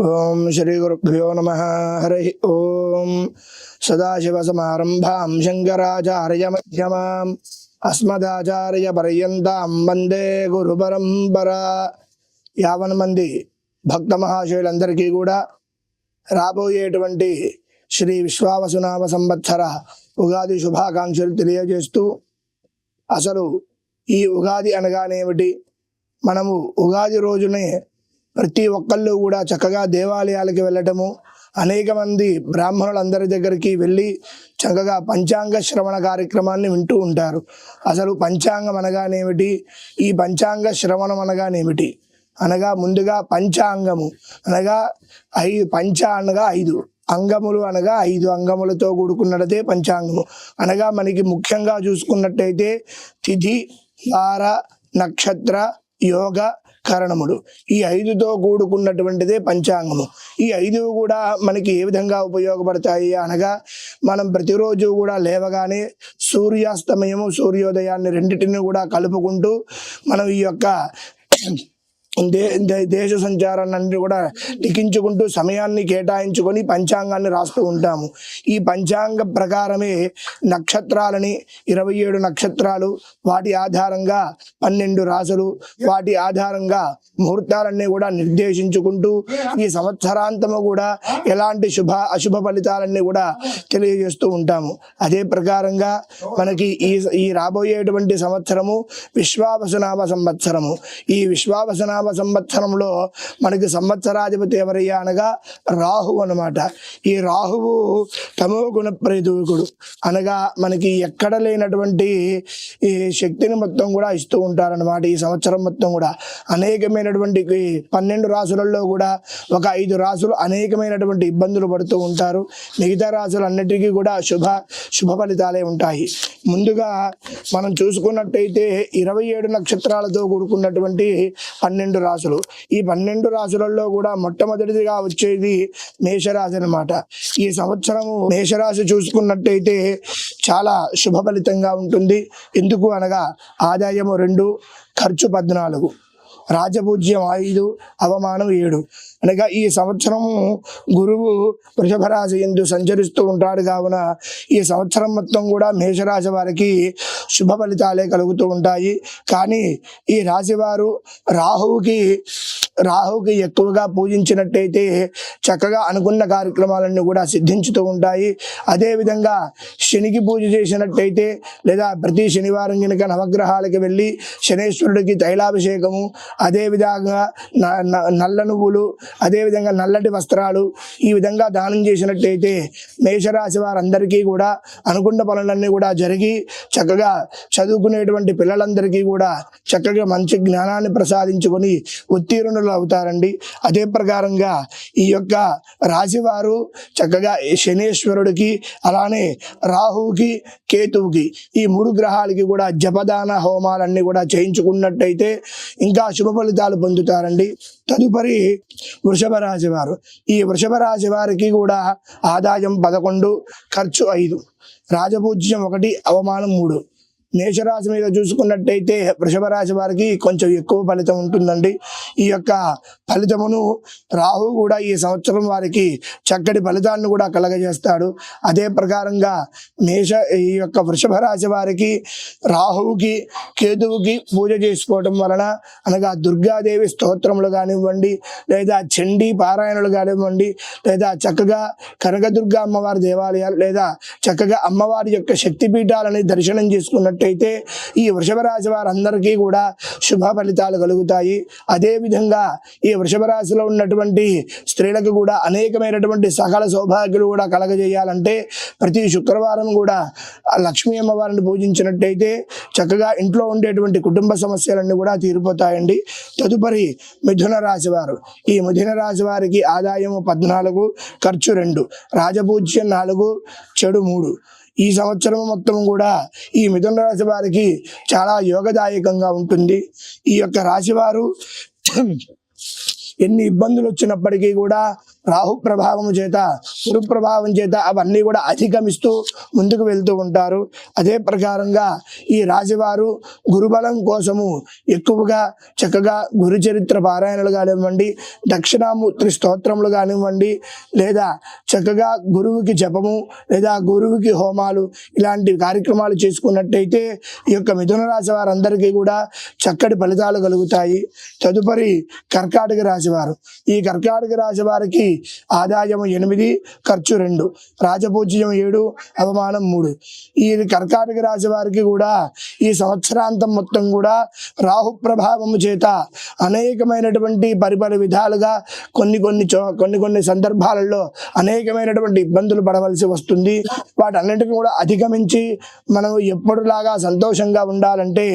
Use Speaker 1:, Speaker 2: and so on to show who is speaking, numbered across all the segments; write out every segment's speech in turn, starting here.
Speaker 1: ఓం శ్రీ గురుభ్యో నమః. హరి ఓం. సదాశివసమారంభాం శంకరాచార్యమధ్యమాం అస్మదాచార్యపర్యంతాం వందే గురు పరంపరా. 50 మంది భక్త మహాశయులందరికీ కూడా రాబోయేటువంటి శ్రీ విశ్వావసునామ సంవత్సర ఉగాది శుభాకాంక్షలు తెలియజేస్తూ, అసలు ఈ ఉగాది అనగానేమిటి, మనము ఉగాది రోజునే ప్రతి ఒక్కళ్ళు కూడా చక్కగా దేవాలయాలకి వెళ్ళటము, అనేక మంది బ్రాహ్మణులందరి దగ్గరికి వెళ్ళి చక్కగా పంచాంగ శ్రవణ కార్యక్రమాన్ని వింటూ ఉంటారు. అసలు పంచాంగం అనగానేమిటి, ఈ పంచాంగ శ్రవణం అనగానేమిటి అనగా, ముందుగా పంచాంగము అనగా పంచ అనగా 5 అంగములు అనగా 5 అంగములతో కూడుకున్నదే పంచాంగము అనగా, మనకి ముఖ్యంగా చూసుకున్నట్టయితే తిథి, వార, నక్షత్ర, యోగ, కరణములు, ఈ 5తో కూడుకున్నటువంటిదే పంచాంగము. ఈ 5 కూడా మనకి ఏ విధంగా ఉపయోగపడతాయి అనగా, మనం ప్రతిరోజు కూడా లేవగానే సూర్యాస్తమయము సూర్యోదయాన్ని రెండింటిని కూడా కలుపుకుంటూ మనం ఈ యొక్క దేశ సంచారాన్ని కూడా లిఖించుకుంటూ సమయాన్ని కేటాయించుకొని పంచాంగాన్ని రాస్తూ ఉంటాము. ఈ పంచాంగ ప్రకారమే నక్షత్రాలని 27 నక్షత్రాలు, వాటి ఆధారంగా 12 రాసులు, వాటి ఆధారంగా ముహూర్తాలన్నీ కూడా నిర్దేశించుకుంటూ ఈ సంవత్సరాంతము కూడా ఎలాంటి అశుభ ఫలితాలన్నీ కూడా తెలియజేస్తూ ఉంటాము. అదే ప్రకారంగా మనకి ఈ రాబోయేటువంటి సంవత్సరము విశ్వావసునామ సంవత్సరము. ఈ విశ్వావసునామ సంవత్సరంలో మనకి సంవత్సరాధిపతి ఎవరయ్యా అనగా రాహువు అనమాట. ఈ రాహువు తమో గుణ ప్రతికూడు అనగా మనకి ఎక్కడ లేనటువంటి ఈ శక్తిని మొత్తం కూడా ఇస్తూ ఉంటారనమాట. ఈ సంవత్సరం మొత్తం కూడా అనేకమైనటువంటి 12 రాసులలో కూడా ఒక 5 రాసులు అనేకమైనటువంటి ఇబ్బందులు పడుతూ ఉంటారు. మిగతా రాసులన్నిటికీ కూడా శుభ ఫలితాలే ఉంటాయి. ముందుగా మనం చూసుకున్నట్టయితే 27 నక్షత్రాలతో కూడుకున్నటువంటి 12 రాసులు. ఈ 12 రాసులలో కూడా మొట్టమొదటిదిగా వచ్చేది మేషరాశి అనమాట. ఈ సంవత్సరము మేషరాశి చూసుకున్నట్టయితే చాలా శుభ ఫలితంగా ఉంటుంది. ఎందుకు అనగా, ఆదాయము 2, ఖర్చు 14, రాజపూజ్యం 5, అవమానం 7 అనగా ఈ సంవత్సరము గురువు వృషభ రాశి యందు సంచరిస్తూ ఉంటాడు. కావున ఈ సంవత్సరం మొత్తం కూడా మేషరాశి వారికి శుభ ఫలితాలే కలుగుతూ ఉంటాయి. కానీ ఈ రాశి వారు రాహువుకి ఎక్కువగా పూజించినట్టయితే చక్కగా అనుకున్న కార్యక్రమాలన్నీ కూడా సిద్ధించుతూ ఉంటాయి. అదేవిధంగా శనికి పూజ చేసినట్టయితే, లేదా ప్రతి శనివారం కనుక నవగ్రహాలకి వెళ్ళి శనేశ్వరుడికి తైలాభిషేకము, అదేవిధంగా నల్ల నువ్వులు, అదేవిధంగా నల్లటి వస్త్రాలు ఈ విధంగా దానం చేసినట్టయితే మేషరాశి వారందరికీ కూడా అనుకున్న పనులన్నీ కూడా జరిగి చక్కగా చదువుకునేటువంటి పిల్లలందరికీ కూడా చక్కగా మంచి జ్ఞానాన్ని ప్రసాదించుకొని ఉత్తీర్ణులు అవుతారండి. అదే ప్రకారంగా ఈ యొక్క రాశివారు చక్కగా శనేశ్వరుడికి, అలానే రాహువుకి, కేతువుకి, ఈ 3 గ్రహాలకి కూడా జపదాన హోమాలన్నీ కూడా చేయించుకున్నట్టయితే ఇంకా శుభ ఫలితాలు పొందుతారండి. తదుపరి వృషభ రాశి వారు. ఈ వృషభ రాశి వారికి కూడా ఆదాయం 11, ఖర్చు 5, రాజపూజ్యం 1, అవమానం 3. మేషరాశి మీద చూసుకున్నట్టయితే వృషభ రాశి వారికి కొంచెం ఎక్కువ ఫలితం ఉంటుందండి. ఈ యొక్క ఫలితమును రాహు కూడా ఈ సంవత్సరం వారికి చక్కటి ఫలితాన్ని కూడా కలగజేస్తాడు. అదే ప్రకారంగా ఈ యొక్క వృషభ రాశి వారికి రాహువుకి, కేతువుకి పూజ చేసుకోవటం వలన అనగా దుర్గాదేవి స్తోత్రములు కానివ్వండి, లేదా చండీ పారాయణలు కానివ్వండి, లేదా చక్కగా కనకదుర్గ అమ్మవారి దేవాలయాలు, లేదా చక్కగా అమ్మవారి యొక్క శక్తిపీఠాలని దర్శనం చేసుకున్నట్టు అయితే ఈ వృషభ రాశి వారందరికీ కూడా శుభ ఫలితాలు కలుగుతాయి. అదేవిధంగా ఈ వృషభ రాశిలో ఉన్నటువంటి స్త్రీలకు కూడా అనేకమైనటువంటి సకల సౌభాగ్యులు కూడా కలగజేయాలంటే ప్రతి శుక్రవారం కూడా లక్ష్మీ అమ్మవారిని పూజించినట్టయితే చక్కగా ఇంట్లో ఉండేటువంటి కుటుంబ సమస్యలన్నీ కూడా తీరిపోతాయండి. తదుపరి మిథున రాశి వారు. ఈ మిథున రాశి వారికి ఆదాయము 14, ఖర్చు 2, రాజపూజ్యం 4, చెడు 3. ఈ సంవత్సరం మొత్తం కూడా ఈ మిథున రాశి వారికి చాలా యోగదాయకంగా ఉంటుంది. ఈ యొక్క రాశివారు ఎన్ని ఇబ్బందులు వచ్చినప్పటికీ కూడా రాహు ప్రభావము చేత గురు ప్రభావం చేత అవన్నీ కూడా అధిగమిస్తూ ముందుకు వెళ్తూ ఉంటారు. అదే ప్రకారంగా ఈ రాశివారు గురుబలం కోసము ఎక్కువగా చక్కగా గురు చరిత్ర పారాయణలు కానివ్వండి, దక్షిణామూర్తి స్తోత్రములు కానివ్వండి, లేదా చక్కగా గురువుకి జపము లేదా గురువుకి హోమాలు ఇలాంటి కార్యక్రమాలు చేసుకున్నట్టయితే ఈ యొక్క మిథున రాశి వారందరికీ కూడా చక్కటి ఫలితాలు కలుగుతాయి. తదుపరి కర్కాటక రాశి వారు. ఈ కర్కాటక రాశి వారికి ఆదాయం 8, ఖర్చు 2, రాజపూజ్యం 7, అవమానం 3. ఈ కర్కాటక రాశి వారికి కూడా ఈ సంవత్సరాంతం మొత్తం కూడా రాహు ప్రభావము చేత అనేకమైనటువంటి పరిపరి విధాలుగా కొన్ని సందర్భాలలో అనేకమైనటువంటి ఇబ్బందులు పడవలసి వస్తుంది. వాటన్నిటిని కూడా అధిగమించి మనం ఎప్పుడులాగా సంతోషంగా ఉండాలంటే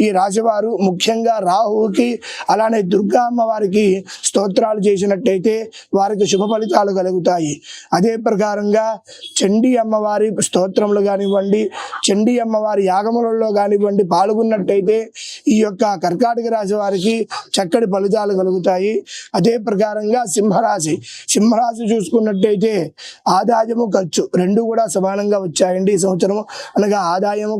Speaker 1: ఈ రాశివారు ముఖ్యంగా రాహువుకి అలానే దుర్గా అమ్మవారికి స్తోత్రాలు చేసినట్టయితే వారికి శుభ ఫలితాలు కలుగుతాయి. అదే ప్రకారంగా చండీ అమ్మవారి స్తోత్రములు కానివ్వండి, చండీ అమ్మవారి యాగములలో కానివ్వండి పాల్గొన్నట్టయితే ఈ యొక్క కర్కాటక రాశి వారికి చక్కటి ఫలితాలు కలుగుతాయి. అదే ప్రకారంగా సింహరాశి చూసుకున్నట్టయితే ఆదాయము ఖర్చు 2 కూడా సమానంగా వచ్చాయండి ఈ సంవత్సరం. అనగా ఆదాయం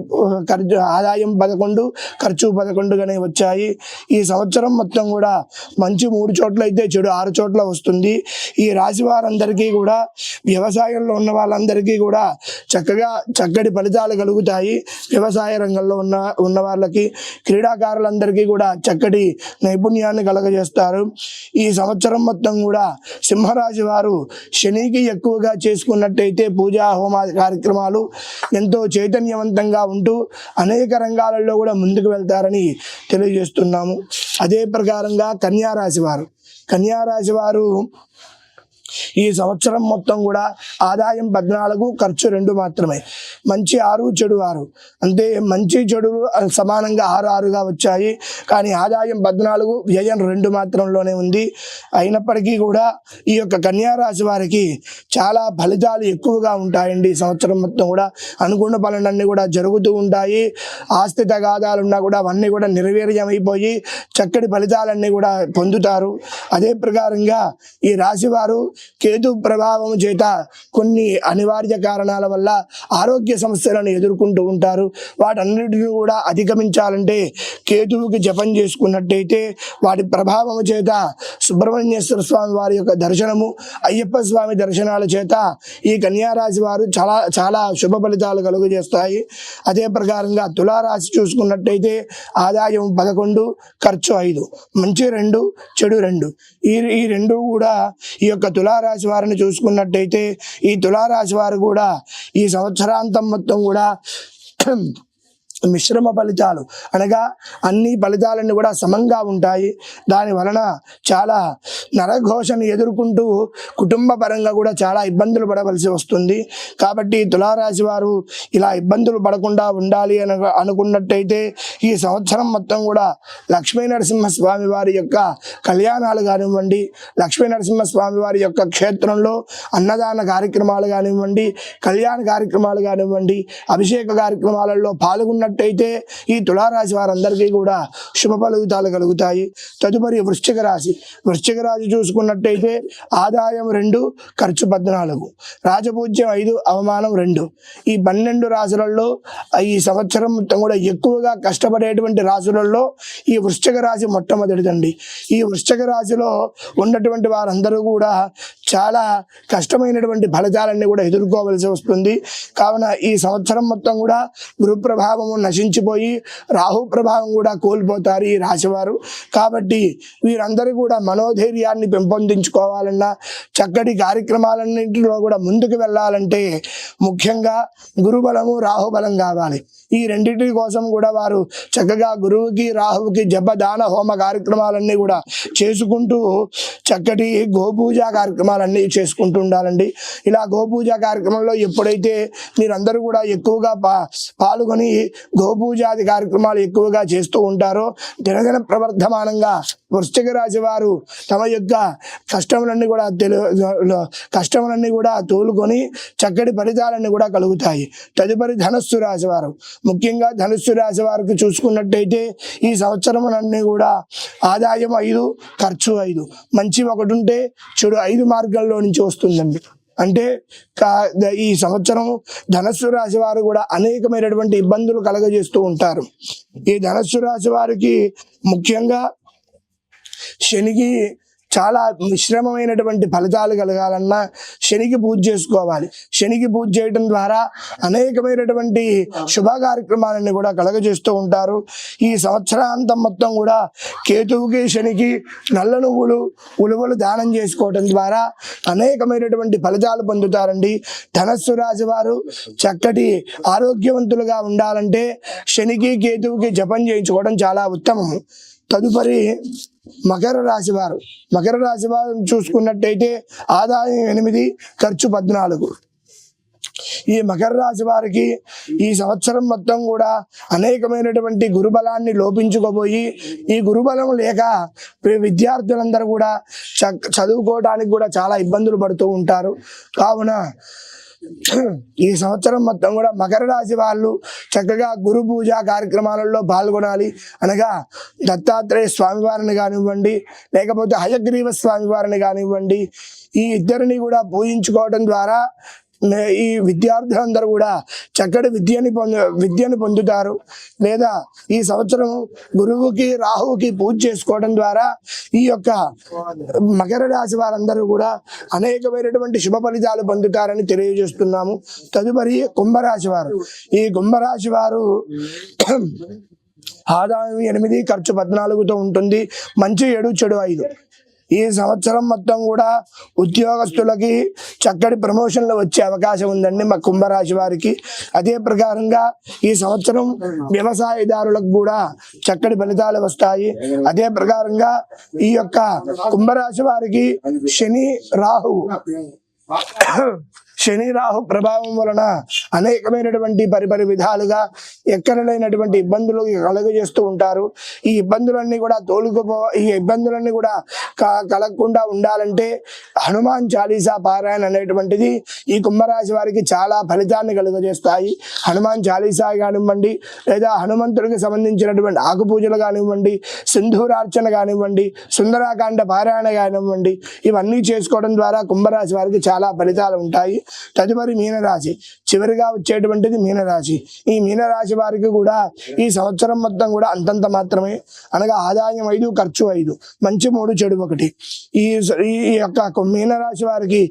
Speaker 1: 11, ఖర్చు 11గానే వచ్చాయి. ఈ సంవత్సరం మొత్తం కూడా మంచి 3 చోట్ల అయితే చెడు 6 చోట్ల వస్తుంది. ఈ రాశి వారందరికీ కూడా వ్యవసాయంలో ఉన్న వాళ్ళందరికీ కూడా చక్కటి ఫలితాలు కలుగుతాయి. వ్యవసాయ రంగంలో ఉన్న వాళ్ళకి, క్రీడాకారులందరికీ కూడా చక్కటి నైపుణ్యాన్ని కలగజేస్తారు. ఈ సంవత్సరం మొత్తం కూడా సింహరాశి వారు శనికి ఎక్కువగా చేసుకున్నట్టయితే పూజా హోమ కార్యక్రమాలు ఎంతో చైతన్యవంతంగా ఉంటూ అనేక రంగాలలో కూడా ముందుకు వెళ్తారని తెలియజేస్తున్నాము. అదే ప్రకారంగా కన్యారాశి వారు ఈ సంవత్సరం మొత్తం కూడా ఆదాయం 14, ఖర్చు 2 మాత్రమే. మంచి 6, చెడు 6. అంటే మంచి చెడు సమానంగా 6గా వచ్చాయి. కానీ ఆదాయం 14, వ్యయం 2 మాత్రంలోనే ఉంది. అయినప్పటికీ కూడా ఈ యొక్క కన్యారాశి వారికి చాలా ఫలితాలు ఎక్కువగా ఉంటాయండి. ఈ సంవత్సరం మొత్తం కూడా అనుకున్న పనులన్నీ కూడా జరుగుతూ ఉంటాయి. ఆస్తి తగాదాలున్నా కూడా అవన్నీ కూడా నిర్వీర్యమైపోయి చక్కటి ఫలితాలన్నీ కూడా పొందుతారు. అదే ప్రకారంగా ఈ రాశివారు కేతు ప్రభావం చేత కొన్ని అనివార్య కారణాల వల్ల ఆరోగ్య సమస్యలను ఎదుర్కొంటూ ఉంటారు. వాటన్నిటిని కూడా అధిగమించాలంటే కేతువుకి జపం చేసుకున్నట్టయితే వాటి ప్రభావం చేత సుబ్రహ్మణ్యేశ్వర స్వామి వారి యొక్క దర్శనము, అయ్యప్ప స్వామి దర్శనాల చేత ఈ కన్యారాశి వారు చాలా శుభ ఫలితాలు కలుగజేస్తాయి. అదే ప్రకారంగా తులారాశి చూసుకున్నట్టయితే ఆదాయం 11, ఖర్చు 5, మంచి 2, చెడు 2. ఈ 2 కూడా ఈ యొక్క తులారాశి వారిని చూసుకున్నట్టయితే ఈ తులారాశి వారు కూడా ఈ సంవత్సరాంతం మొత్తం కూడా మిశ్రమ ఫలితాలు అనగా అన్ని ఫలితాలన్నీ కూడా సమంగా ఉంటాయి. దాని వలన చాలా నరఘోషను ఎదుర్కొంటూ కుటుంబ పరంగా కూడా చాలా ఇబ్బందులు పడవలసి వస్తుంది. కాబట్టి తులారాశి వారు ఇలా ఇబ్బందులు పడకుండా ఉండాలి అని అనుకున్నట్టయితే ఈ సంవత్సరం మొత్తం కూడా లక్ష్మీ నరసింహస్వామి వారి యొక్క కళ్యాణాలు కానివ్వండి, లక్ష్మీ నరసింహస్వామి వారి యొక్క క్షేత్రంలో అన్నదాన కార్యక్రమాలు కానివ్వండి, కళ్యాణ కార్యక్రమాలు కానివ్వండి, అభిషేక కార్యక్రమాలలో పాల్గొన్నట్టయితే ఈ తులారాశి వారందరికీ కూడా శుభ ఫలితాలు కలుగుతాయి. తదుపరి వృశ్చిక రాశి చూసుకున్నట్టయితే ఆదాయం 2, ఖర్చు 14, రాజపూజ్యం 5, అవమానం 2. ఈ 12 రాశులలో ఈ సంవత్సరం మొత్తం కూడా ఎక్కువగా కష్టపడేటువంటి రాశులలో ఈ వృశ్చిక రాశి మొట్టమొదటిదండి. ఈ వృశ్చిక రాశిలో ఉన్నటువంటి వారందరూ కూడా చాలా కష్టమైనటువంటి ఫలితాలన్నీ కూడా ఎదుర్కోవలసి వస్తుంది. కావున ఈ సంవత్సరం మొత్తం కూడా గురు ప్రభావము నశించిపోయి రాహు ప్రభావం కూడా కోల్పోతారు ఈ రాశివారు. కాబట్టి వీరందరూ కూడా మనోధైర్యాన్ని పెంపొందించుకోవాలన్నా, చక్కటి కార్యక్రమాలన్నింటిలో కూడా ముందుకు వెళ్ళాలంటే ముఖ్యంగా గురుబలము రాహుబలం కావాలి. ఈ రెండింటి కోసం కూడా వారు చక్కగా గురువుకి రాహువుకి జపదాన హోమ కార్యక్రమాలన్నీ కూడా చేసుకుంటూ చక్కటి గోపూజ కార్యక్రమాలన్నీ చేసుకుంటూ ఉండాలండి. ఇలా గోపూజ కార్యక్రమంలో ఎప్పుడైతే మీరందరూ కూడా ఎక్కువగా పాల్గొని గోపూజాది కార్యక్రమాలు ఎక్కువగా చేస్తూ ఉంటారో దినదిన ప్రవర్ధమానంగా వృశ్చిక రాశి వారు తమ యొక్క కష్టములన్నీ కూడా తోలుకొని చక్కటి ఫలితాలన్నీ కూడా కలుగుతాయి. తదుపరి ధనుస్సు రాశి వారు, ముఖ్యంగా ధనుస్సు రాశి వారికి చూసుకున్నట్టయితే ఈ సంవత్సరం అన్నీ కూడా ఆదాయం 5, ఖర్చు 5, మంచి 1 ఉంటే చెడు 5 మార్గాల్లో నుంచి వస్తుందండి. అంటే ఈ సంవత్సరం ధనస్సు రాశి వారు కూడా అనేకమైనటువంటి ఇబ్బందులు కలగజేస్తూ ఉంటారు. ఈ ధనస్సు రాశి వారికి ముఖ్యంగా శనికి చాలా మిశ్రమమైనటువంటి ఫలితాలు కలగాలన్నా శనికి పూజ చేసుకోవాలి. శనికి పూజ చేయడం ద్వారా అనేకమైనటువంటి శుభ కార్యక్రమాలన్నీ కూడా కలగజేస్తూ ఉంటారు. ఈ సంవత్సరాంతం మొత్తం కూడా కేతువుకి శనికి నల్ల నువ్వులు ఉలువలు దానం చేసుకోవడం ద్వారా అనేకమైనటువంటి ఫలితాలు పొందుతారండి. ధనస్సు రాశి వారు చక్కటి ఆరోగ్యవంతులుగా ఉండాలంటే శనికి కేతువుకి జపం చేయించుకోవడం చాలా ఉత్తమము. తదుపరి మకర రాశి వారు. మకర రాశి వారు చూసుకున్నట్టయితే ఆదాయం 8, ఖర్చు 14. ఈ మకర రాశి వారికి ఈ సంవత్సరం మొత్తం కూడా అనేకమైనటువంటి గురుబలాన్ని లోపించుకోబోయి ఈ గురుబలం లేక విద్యార్థులందరూ కూడా చదువుకోవడానికి కూడా చాలా ఇబ్బందులు పడుతూ ఉంటారు. కావున ఈ సంవత్సరం మొత్తం కూడా మకర రాశి వాళ్ళు చక్కగా గురు పూజ కార్యక్రమాలలో పాల్గొనాలి. అనగా దత్తాత్రేయ స్వామివారిని కానివ్వండి, లేకపోతే హయగ్రీవ స్వామివారిని కానివ్వండి, ఈ ఇద్దరిని కూడా పూజించుకోవడం ద్వారా ఈ విద్యార్థులందరూ కూడా చక్కటి విద్యను పొందుతారు. లేదా ఈ సంవత్సరం గురువుకి రాహువుకి పూజ చేసుకోవడం ద్వారా ఈ యొక్క మకర రాశి వారందరూ కూడా అనేకమైనటువంటి శుభ ఫలితాలు పొందుతారని తెలియజేస్తున్నాము. తదుపరి కుంభరాశి వారు. ఈ కుంభరాశి వారు ఆదాయం 8, ఖర్చు 14తో ఉంటుంది. మంచి 7, చెడు 5. ఈ సంవత్సరం మొత్తం కూడా ఉద్యోగస్తులకి చక్కటి ప్రమోషన్లు వచ్చే అవకాశం ఉందండి మా కుంభరాశి వారికి. అదే ప్రకారంగా ఈ సంవత్సరం వ్యవసాయదారులకు కూడా చక్కటి ఫలితాలు వస్తాయి. అదే ప్రకారంగా ఈ యొక్క కుంభరాశి వారికి శని రాహు ప్రభావం వలన అనేకమైనటువంటి పరిపరి విధాలుగా ఎక్కడలేనటువంటి ఇబ్బందులు కలుగజేస్తూ ఉంటారు. ఈ ఇబ్బందులన్నీ కూడా ఈ ఇబ్బందులన్నీ కూడా కలగకుండా ఉండాలంటే హనుమాన్ చాలీసా పారాయణ అనేటువంటిది ఈ కుంభరాశి వారికి చాలా ఫలితాన్ని కలుగజేస్తాయి. హనుమాన్ చాలీసా కానివ్వండి, లేదా హనుమంతుడికి సంబంధించినటువంటి ఆకు పూజలు కానివ్వండి, సింధూరార్చన కానివ్వండి, సుందరాకాండ పారాయణ కానివ్వండి, ఇవన్నీ చేసుకోవడం ద్వారా కుంభరాశి వారికి చాలా ఫలితాలు ఉంటాయి. తదుపరి మీనరాశి. చివరిగా వచ్చేటువంటిది మీనరాశి. ఈ మీనరాశి వారికి కూడా ఈ సంవత్సరం మొత్తం కూడా అంతంత మాత్రమే. అనగా ఆదాయం 5, ఖర్చు 5, మంచి 3, చెడు 1. ఈ యొక్క మీనరాశి వారికి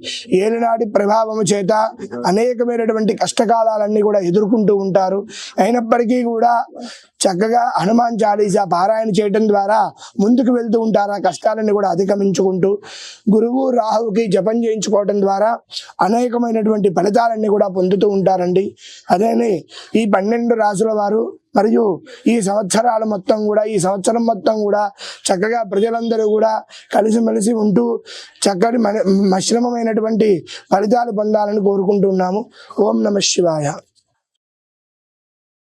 Speaker 1: ఏలినాటి ప్రభావము చేత అనేకమైనటువంటి కష్టకాలాలన్నీ కూడా ఎదుర్కొంటూ ఉంటారు. అయినప్పటికీ కూడా చక్కగా హనుమాన్ చాలీసా పారాయణ చేయడం ద్వారా ముందుకు వెళ్తూ ఉంటారు. ఆ కష్టాలన్నీ కూడా అధిగమించుకుంటూ గురువు రాహుకి జపం చేయించుకోవడం ద్వారా అనేకమైనటువంటి ఫలితాలన్నీ కూడా పొందుతూ ఉంటారండి. అదేనే ఈ 12 రాశుల వారు మరియు ఈ సంవత్సరం మొత్తం కూడా చక్కగా ప్రజలందరూ కూడా కలిసిమెలిసి ఉంటూ చక్కటి మిశ్రమమైనటువంటి ఫలితాలు పొందాలని కోరుకుంటున్నాము. ఓం నమః శివాయ.